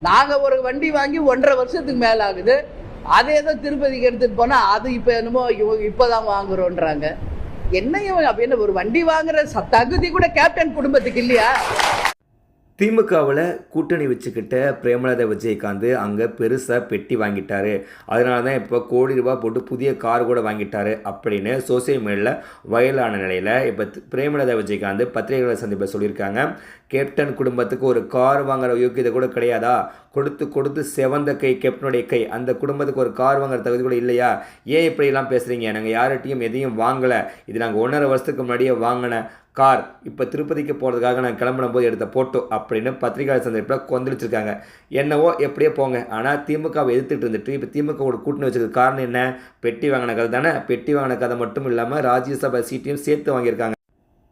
நாங்க ஒரு வண்டி வாங்கி 1.5 வருஷத்துக்கு மேல ஆகுது. அது ஏதோ திருப்பதிக்கு எடுத்துட்டு போனா அது இப்ப என்னமோ இப்பதான் வாங்குறோன்றாங்க. என்ன ஒரு வண்டி வாங்குற தகுதி கூட கேப்டன் குடும்பத்துக்கு இல்லையா? திமுகவில் கூட்டணி வச்சுக்கிட்ட பிரேமலதா விஜயகாந்த் அங்கே பெருசாக பெட்டி வாங்கிட்டாரு. அதனால தான் இப்போ கோடி ரூபாய் போட்டு புதிய கார் கூட வாங்கிட்டாரு அப்படின்னு சோசியல் மீடியாவில் வைரலான நிலையில் இப்போ பிரேமலதா விஜயகாந்த் பத்திரிகையாளர் சந்திப்பில் சொல்லியிருக்காங்க. கேப்டன் குடும்பத்துக்கு ஒரு கார் வாங்குற யோக்கியதை கூட கிடையாதா? கொடுத்து செவந்த கை கேப்டனுடைய கை. அந்த குடும்பத்துக்கு ஒரு கார் வாங்குற தகுதி கூட இல்லையா? ஏன் இப்படிலாம் பேசுகிறீங்க? நாங்கள் யார்கிட்டையும் எதையும் வாங்கலை. இது நாங்கள் 1.5 வருஷத்துக்கு முன்னாடியே வாங்கின கார். இப்போ திருப்பதிக்கு போகிறதுக்காக நான் கிளம்பின போது எடுத்த போட்டோ அப்படின்னு பத்திரிகையாளர் சந்திப்பில் கொந்தளிச்சிருக்காங்க. என்னவோ எப்படியே போங்க. ஆனால் திமுகவை எதிர்த்துட்டு இருந்துட்டு இப்போ திமுகவோட கூட்டணி வச்சதுக்கு காரணம் என்ன? பெட்டி வாங்கின கதை தானே. பெட்டி வாங்கின கதை மட்டும் இல்லாமல் ராஜ்யசபா சீட்டையும் சேர்த்து வாங்கியிருக்காங்க.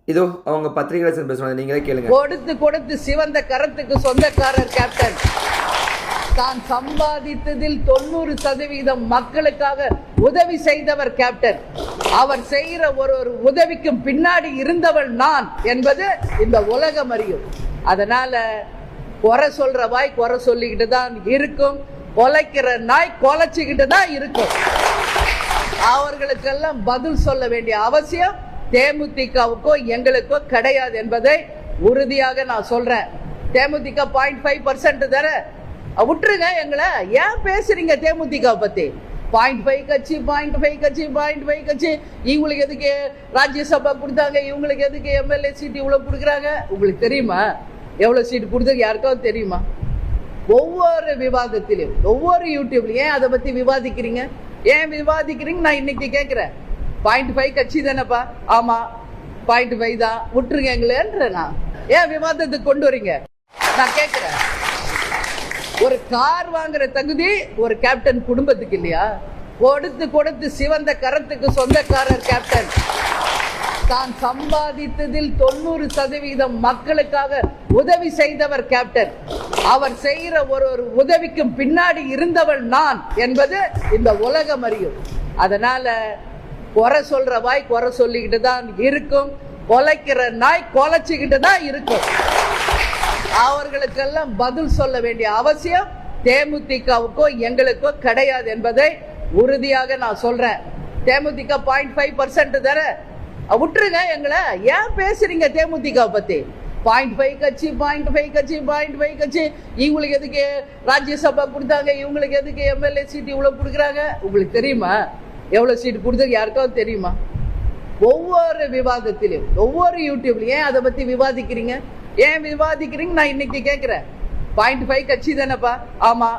இதோ அவங்க பத்திரிகையாளர் சந்திப்பில் சொன்னது நீங்களே கேளுங்க. கொடுத்து சிவந்த கரத்துக்கு சொந்தக்காரர் கேப்டன். தான் சம்பாதித்ததில் 90% மக்களுக்காக உதவி செய்தவர் கேப்டன். அவர் செய்கிற ஒரு உதவிக்கும் பின்னாடி இருந்தவள் நான் என்பது இந்த உலகம் அறியும். அதனால குறை சொல்ற வாய் குறை சொல்லிக்கிட்டு தான் இருக்கும். கொலைக்கிற நாய் கொலைச்சுக்கிட்டு தான் இருக்கும். அவர்களுக்கெல்லாம் பதில் சொல்ல வேண்டிய அவசியம் தேமுதிகவுக்கோ எங்களுக்கோ கிடையாது என்பதை உறுதியாக நான் சொல்றேன். தேமுதிக 0.5% தர விட்டுருங்க. எங்களை ஏன் பேசுறீங்க தேமுதிக பத்தி? 0.5 கட்சி 0.5 கட்சி 0.5 கட்சி. இவங்களுக்கு எதுக்கு ராஜ்யசபா கொடுத்தாங்க? இவங்களுக்கு எதுக்கு எம்எல்ஏ சீட் இவ்வளவு கொடுக்குறாங்க? உங்களுக்கு தெரியுமா எவ்வளவு சீட் கொடுத்தது? யாருக்காவது தெரியுமா? ஒவ்வொரு விவாதத்திலும் ஒவ்வொரு யூடியூப்ல ஏன் அதை பத்தி விவாதிக்கிறீங்க? ஏன் விவாதிக்கிறீங்க? நான் இன்னைக்கு கேட்கிறேன். 0.5 கட்சி தானேப்பா? ஆமா 0.5 தான். விட்டுருங்க எங்களேன்ற. நான் ஏன் விவாதத்துக்கு கொண்டு வரீங்க? நான் கேட்கிறேன். ஒரு கார் வாங்குற தகுதி ஒரு கேப்டன் குடும்பத்துக்கு இல்லையா? கொடுத்து சிவந்த கரத்துக்கு சொந்தக்காரர் கேப்டன். தான் சம்பாதித்ததில் 90% மக்களுக்காக உதவி செய்தவர் கேப்டன். அவர் செய்கிற ஒரு உதவிக்கும் பின்னாடி இருந்தவள் நான் என்பது இந்த உலகம் அறியும். அதனால குறை சொல்ற வாய் குறை சொல்லிக்கிட்டு தான் இருக்கும். கொலைக்கிற நாய் கொலைச்சுக்கிட்டு தான் இருக்கும். அவர்களுக்கெல்லாம் பதில் சொல்ல வேண்டிய அவசியம் தேமுதிகவுக்கோ எங்களுக்கோ கிடையாது என்பதை உறுதியாக நான் சொல்றேன். தேமுதிக 0.5% தர விட்டுருங்க. எங்களை ஏன் பேசுறீங்க தேமுதிக பத்தி? 0.5 கட்சி 0.5 கட்சி 0.5 கட்சி. இவங்களுக்கு எதுக்கு ராஜ்யசபா கொடுத்தாங்க? இவங்களுக்கு எதுக்கு எம்எல்ஏ சீட் இவ்வளவு கொடுக்குறாங்க? உங்களுக்கு தெரியுமா எவ்வளவு சீட் கொடுத்தது? யாருக்காவது தெரியுமா? ஒவ்வொரு விவாதத்திலும் ஒவ்வொரு யூடியூப்ல ஏன் அதை பத்தி விவாதிக்கிறீங்க? ஏன் விவாதிக்கிறீங்க? நான் இன்னைக்கு கேட்கிறேன். 0.5 கட்சி தானேப்பா? ஆமா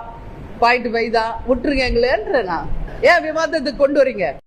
0.5 தான். விட்டுருங்க எங்களேன்ற. நான் ஏன் விவாதத்துக்கு கொண்டு வரீங்க?